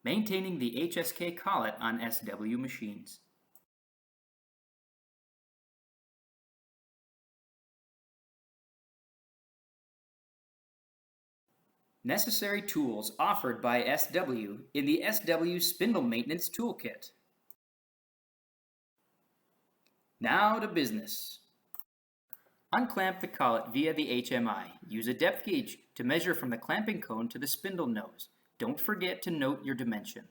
Maintaining the HSK collet on SW machines. Necessary tools offered by SW in the SW Spindle Maintenance Toolkit. Now to business. Unclamp the collet via the HMI. Use a depth gauge to measure from the clamping cone to the spindle nose. Don't forget to note your dimension.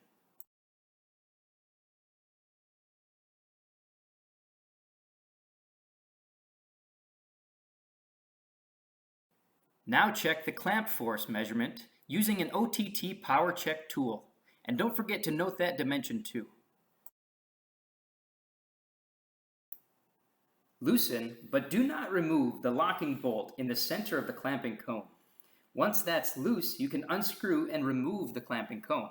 Now check the clamp force measurement using an OTT power check tool. And don't forget to note that dimension too. Loosen, but do not remove the locking bolt in the center of the clamping cone. Once that's loose, you can unscrew and remove the clamping cone.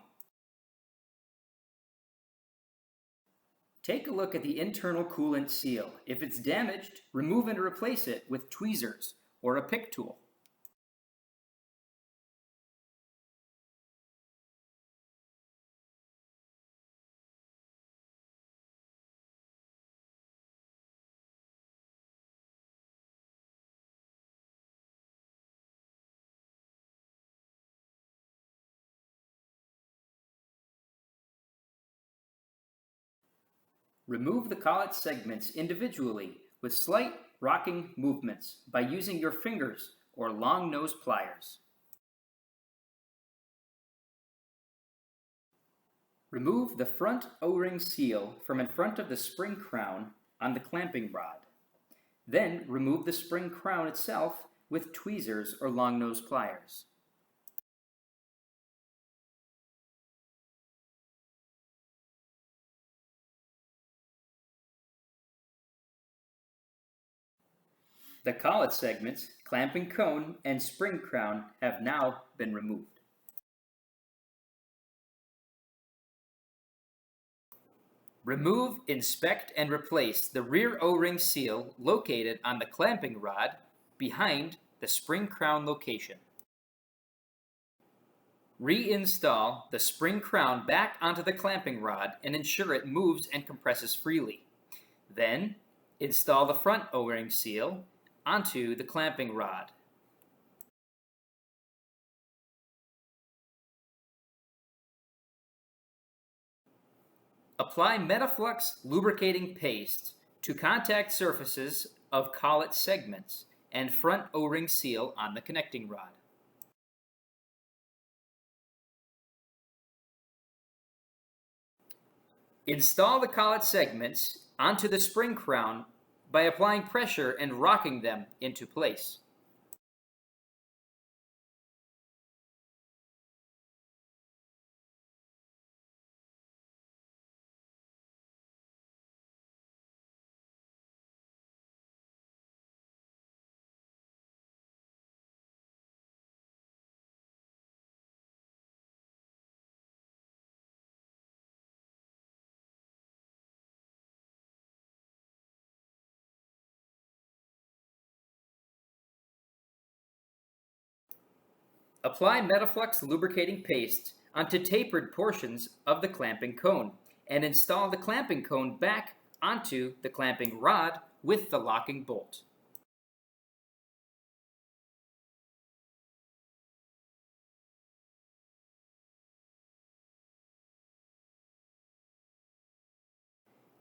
Take a look at the internal coolant seal. If it's damaged, remove and replace it with tweezers or a pick tool. Remove the collet segments individually with slight rocking movements by using your fingers or long nose pliers. Remove the front O-ring seal from in front of the spring crown on the clamping rod. Then remove the spring crown itself with tweezers or long nose pliers. The collet segments, clamping cone, and spring crown have now been removed. Remove, inspect, and replace the rear O-ring seal located on the clamping rod behind the spring crown location. Reinstall the spring crown back onto the clamping rod and ensure it moves and compresses freely. Then, install the front O-ring seal onto the clamping rod. Apply Metaflux lubricating paste to contact surfaces of collet segments and front O-ring seal on the connecting rod. Install the collet segments onto the spring crown by applying pressure and rocking them into place. Apply Metaflux lubricating paste onto tapered portions of the clamping cone and install the clamping cone back onto the clamping rod with the locking bolt.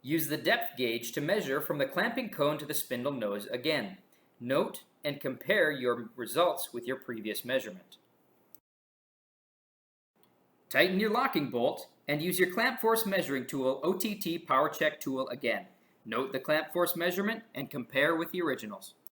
Use the depth gauge to measure from the clamping cone to the spindle nose again. Note and compare your results with your previous measurement. Tighten your locking bolt and use your clamp force measuring tool OTT power check tool again. Note the clamp force measurement and compare with the originals.